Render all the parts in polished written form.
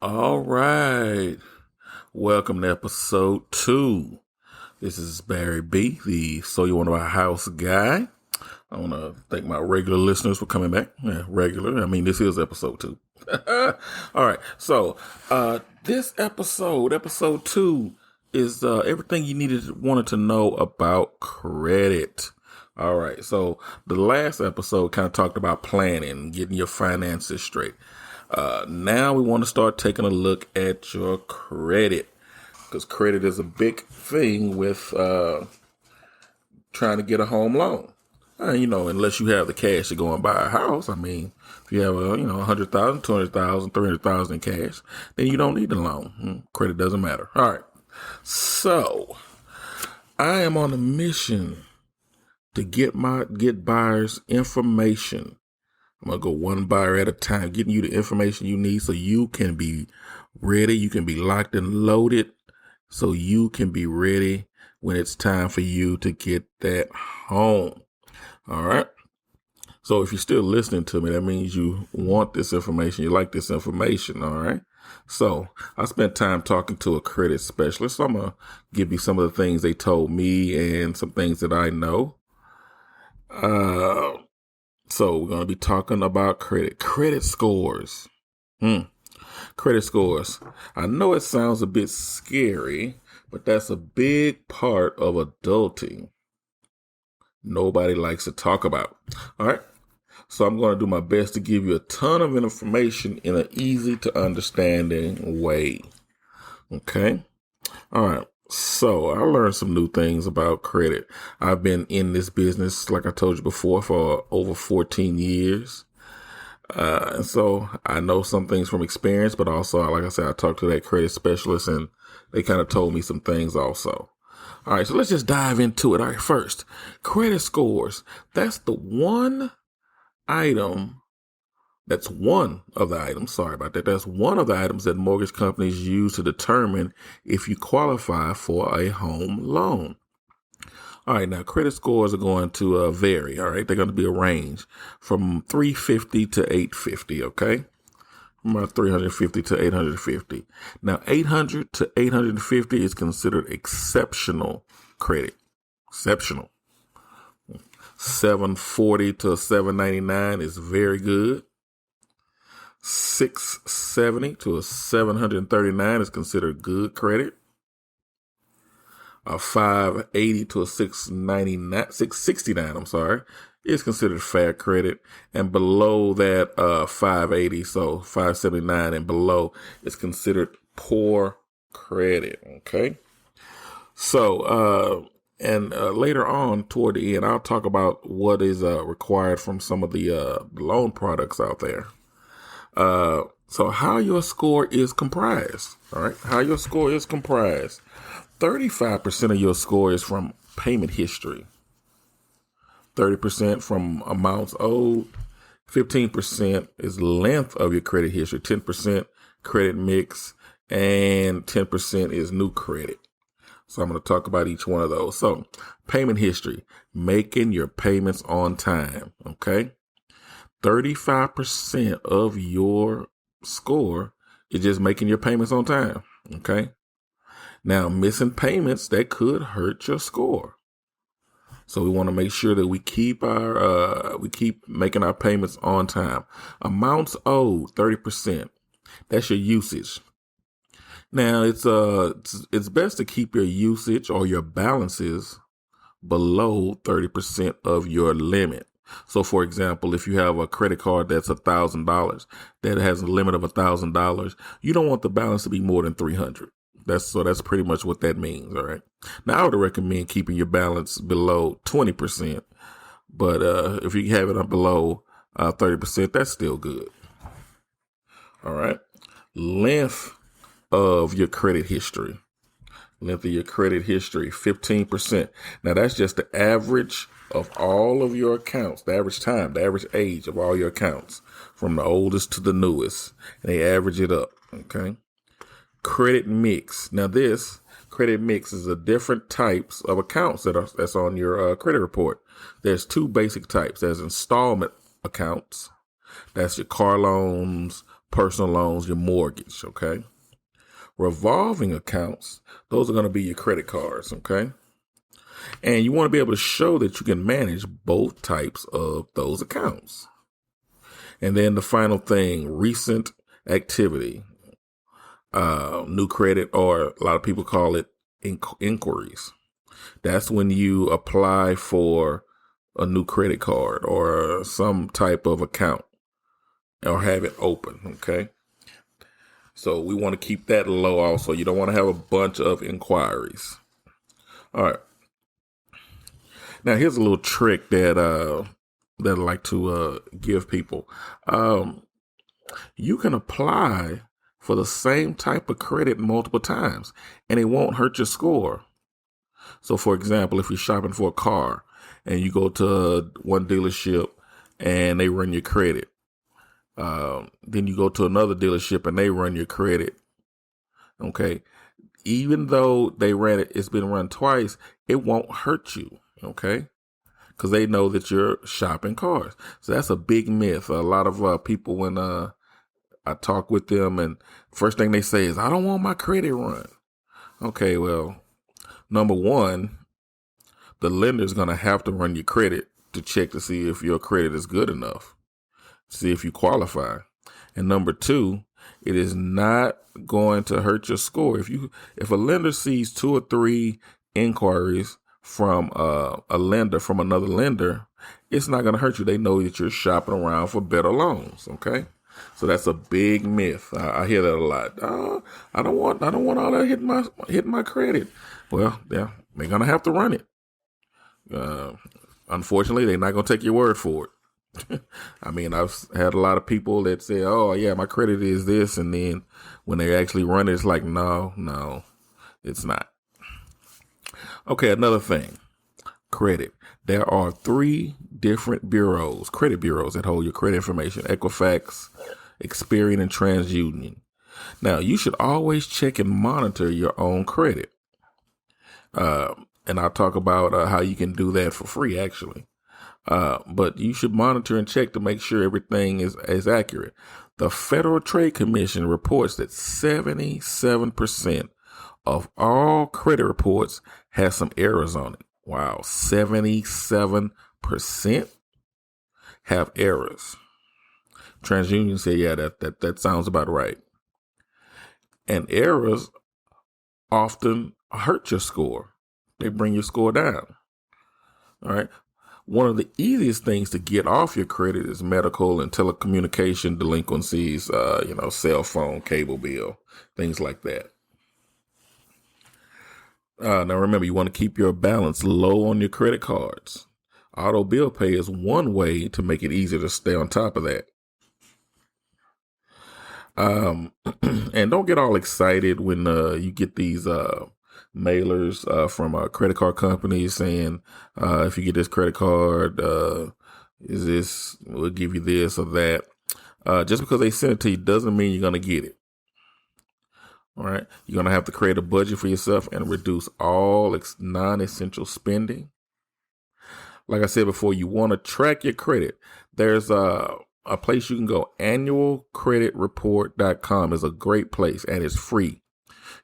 All right. Welcome to episode 2. This is Barry B, the So You Want to Buy a House guy. I want to thank my regular listeners for coming back. Yeah, regular. This is episode 2. All right. So, this episode 2, is everything you wanted to know about credit. All right. So, the last episode kind of talked about planning, getting your finances straight. Now we want to start taking a look at your credit, because credit is a big thing with trying to get a home loan. Unless you have the cash to go and buy a house. If you have $100,000, $200,000, $300,000 in cash, then you don't need the loan. Credit doesn't matter. All right. So I am on a mission to get buyers information. I'm going to go one buyer at a time, getting you the information you need so you can be ready. You can be locked and loaded so you can be ready when it's time for you to get that home. All right. So if you're still listening to me, that means you want this information. You like this information. All right. So I spent time talking to a credit specialist. So I'm going to give you some of the things they told me and some things that I know. So we're going to be talking about credit scores. Credit scores. I know it sounds a bit scary, but that's a big part of adulting. Nobody likes to talk about. All right. So I'm going to do my best to give you a ton of information in an easy to understanding way. Okay. All right. So I learned some new things about credit. I've been in this business, like I told you before, for over 14 years. And so I know some things from experience, but also, like I said, I talked to that credit specialist and they kind of told me some things also. All right. So let's just dive into it. All right. First, credit scores. That's the one item. That's one of the items. Sorry about that. That's one of the items that mortgage companies use to determine if you qualify for a home loan. All right. Now, credit scores are going to vary. All right. They're going to be a range from 350 to 850. Okay. From about 350 to 850. Now, 800 to 850 is considered exceptional credit. Exceptional. 740 to 799 is very good. 670 to a 739 is considered good credit. A 580 to a 669, is considered fair credit. And below that, 580, so 579 and below is considered poor credit. Okay. So, later on toward the end, I'll talk about what is required from some of the loan products out there. So how your score is comprised. All right. How your score is comprised. 35% of your score is from payment history. 30% from amounts owed. 15% is length of your credit history. 10% credit mix, and 10% is new credit. So I'm going to talk about each one of those. So payment history, making your payments on time. Okay. 35% of your score is just making your payments on time. Okay. Now, missing payments, that could hurt your score. So we want to make sure that we keep making our payments on time. Amounts owed, 30%. That's your usage. Now, it's best to keep your usage or your balances below 30% of your limit. So, for example, if you have a credit card that's $1,000 that has a limit of $1,000, you don't want the balance to be more than $300. That's pretty much what that means. All right. Now, I would recommend keeping your balance below 20%, but if you have it below 30%, that's still good. All right. Length of your credit history. Length of your credit history, 15%. Now, that's just the average of all of your accounts, the average time, the average age of all your accounts, from the oldest to the newest. And they average it up. Okay. Credit mix. Now, this credit mix is the different types of accounts that's on your credit report. There's two basic types. There's installment accounts. That's your car loans, personal loans, your mortgage, okay? Revolving accounts, those are going to be your credit cards, okay? And you want to be able to show that you can manage both types of those accounts. And then the final thing, recent activity, new credit, or a lot of people call it inquiries. That's when you apply for a new credit card or some type of account or have it open, okay? So we want to keep that low also. You don't want to have a bunch of inquiries. All right. Now here's a little trick that I like to give people. You can apply for the same type of credit multiple times and it won't hurt your score. So for example, if you're shopping for a car and you go to one dealership and they run your credit, then you go to another dealership and they run your credit. Okay. Even though they ran it, it's been run twice, it won't hurt you. Okay. Because they know that you're shopping cars. So that's a big myth. A lot of people, when I talk with them, and first thing they say is, I don't want my credit run. Okay, well, number one, the lender's going to have to run your credit to check to see if your credit is good enough, see if you qualify. And number two, it is not going to hurt your score. If a lender sees 2 or 3 inquiries from a lender, from another lender, it's not going to hurt you. They know that you're shopping around for better loans. Okay. So that's a big myth. I hear that a lot. I don't want all that hitting my credit. Well, yeah, they're going to have to run it. Unfortunately, they're not going to take your word for it. I mean, I've had a lot of people that say, oh yeah, my credit is this. And then when they actually run it, it's like, no, it's not. Okay, another thing, credit. There are 3 different bureaus, credit bureaus, that hold your credit information: Equifax, Experian, and TransUnion. Now, you should always check and monitor your own credit. And I'll talk about how you can do that for free, actually. But you should monitor and check to make sure everything is accurate. The Federal Trade Commission reports that 77% of all credit reports has some errors on it. Wow, 77% have errors. TransUnion said, yeah, that sounds about right. And errors often hurt your score. They bring your score down. All right. One of the easiest things to get off your credit is medical and telecommunication delinquencies, cell phone, cable bill, things like that. Now remember, you want to keep your balance low on your credit cards. Auto bill pay is one way to make it easier to stay on top of that. And don't get all excited when you get these mailers from credit card companies saying, if you get this credit card, we'll give you this or that. Just because they send it to you doesn't mean you're going to get it. All right. You're going to have to create a budget for yourself and reduce all non-essential spending. Like I said before, you want to track your credit. There's a place you can go. Annualcreditreport.com is a great place and it's free.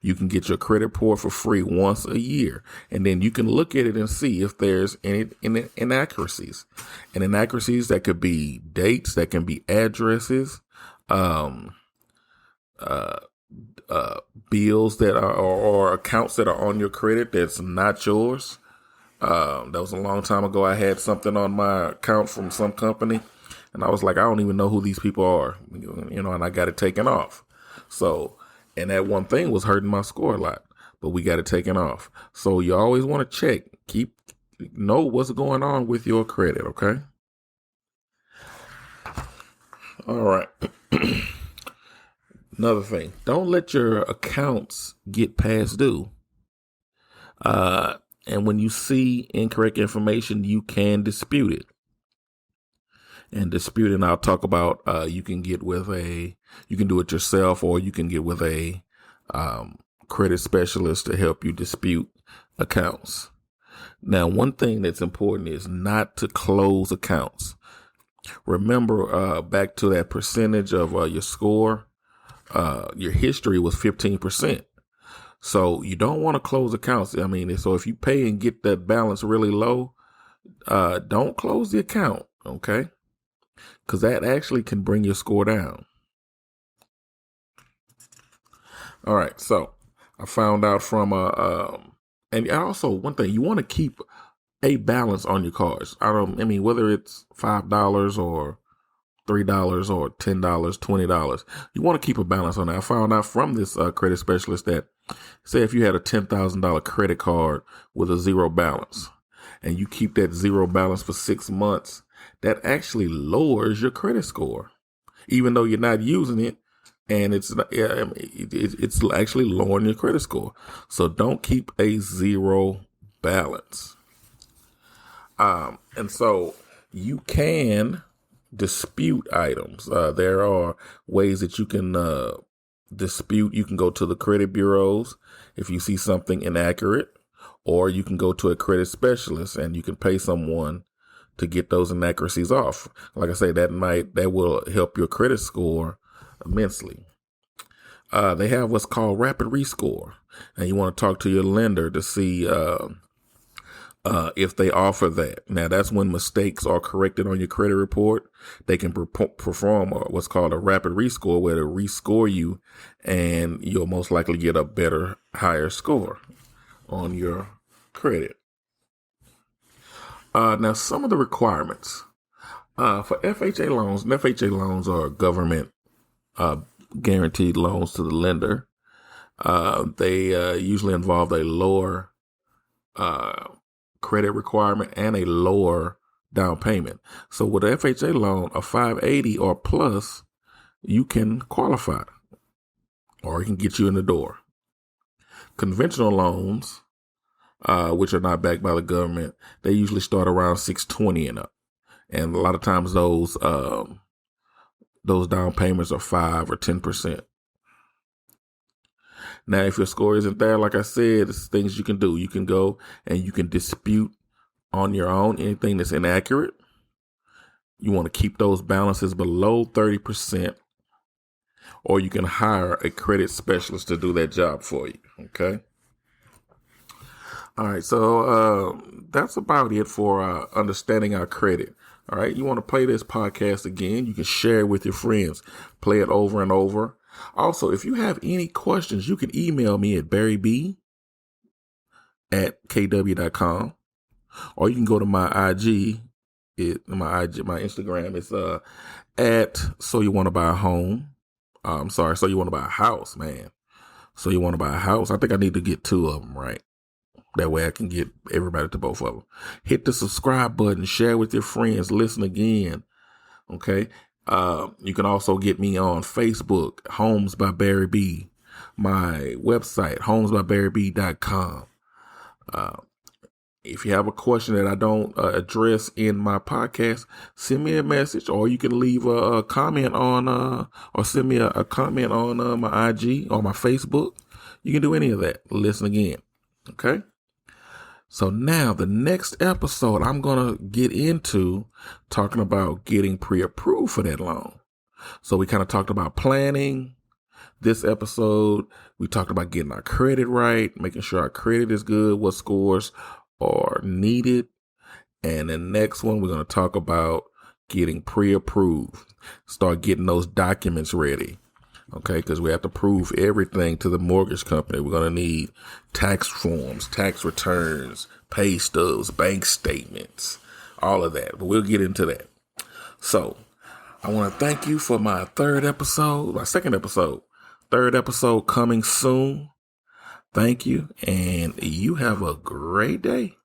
You can get your credit report for free once a year, and then you can look at it and see if there's any inaccuracies. And inaccuracies that could be dates, that can be addresses, bills that are or accounts that are on your credit that's not yours. That was a long time ago. I had something on my account from some company, and I was like, I don't even know who these people are, and I got it taken off. So, and that one thing was hurting my score a lot, but we got it taken off. So you always want to check, know what's going on with your credit. Okay. All right. Another thing, don't let your accounts get past due. And when you see incorrect information, you can dispute it. And disputing, I'll talk about, you can do it yourself, or you can get with a credit specialist to help you dispute accounts. Now, one thing that's important is not to close accounts. Remember, back to that percentage of your score, your history was 15%. So you don't want to close accounts. I mean, so if you pay and get that balance really low, don't close the account, okay? Because that actually can bring your score down. All right, so I found out from and also one thing, you want to keep a balance on your cards. I mean, whether it's $5 or $3 or $10, $20, you want to keep a balance on that. I found out from this credit specialist that, say if you had a $10,000 credit card with a zero balance and you keep that zero balance for 6 months, that actually lowers your credit score, even though you're not using it. And it's actually lowering your credit score. So don't keep a zero balance. And so you can dispute items. There are ways that you can dispute. You can go to the credit bureaus if you see something inaccurate, or you can go to a credit specialist and you can pay someone to get those inaccuracies off. Like I say, that will help your credit score immensely. They have what's called rapid rescore, and you want to talk to your lender to see if they offer that. Now, that's when mistakes are corrected on your credit report. They can perform what's called a rapid rescore, where they rescore you, and you'll most likely get a better, higher score on your credit. Now, some of the requirements for FHA loans, and FHA loans are government guaranteed loans to the lender. They usually involve a lower credit requirement and a lower down payment. So with an FHA loan, a 580 or plus, you can qualify, or it can get you in the door. Conventional loans, which are not backed by the government, they usually start around 620 and up. And a lot of times those down payments are 5 or 10%. Now, if your score isn't there, like I said, it's things you can do. You can go and you can dispute on your own anything that's inaccurate. You want to keep those balances below 30%, or you can hire a credit specialist to do that job for you. Okay. All right. So that's about it for understanding our credit. All right. You want to play this podcast again? You can share it with your friends. Play it over and over. Also, if you have any questions, you can email me at barryb@kw.com, or you can go to my IG. My Instagram is at So You Want to Buy a Home. So You Want to Buy a House, man. So You Want to Buy a House. I think I need to get 2 of them, right? That way I can get everybody to both of them. Hit the subscribe button, share with your friends, listen again. Okay. You can also get me on Facebook, Homes by Barry B. My website, homesbybarryb.com. If you have a question that I don't address in my podcast, send me a message, or you can leave a comment on, or send me a comment on my IG or my Facebook. You can do any of that. Listen again. Okay. So now the next episode, I'm going to get into talking about getting pre-approved for that loan. So we kind of talked about planning. This episode, we talked about getting our credit right, making sure our credit is good, what scores are needed. And the next one, we're going to talk about getting pre-approved. Start getting those documents ready. Okay, because we have to prove everything to the mortgage company. We're going to need tax forms, tax returns, pay stubs, bank statements, all of that. But we'll get into that. So I want to thank you for my third episode coming soon. Thank you, and you have a great day.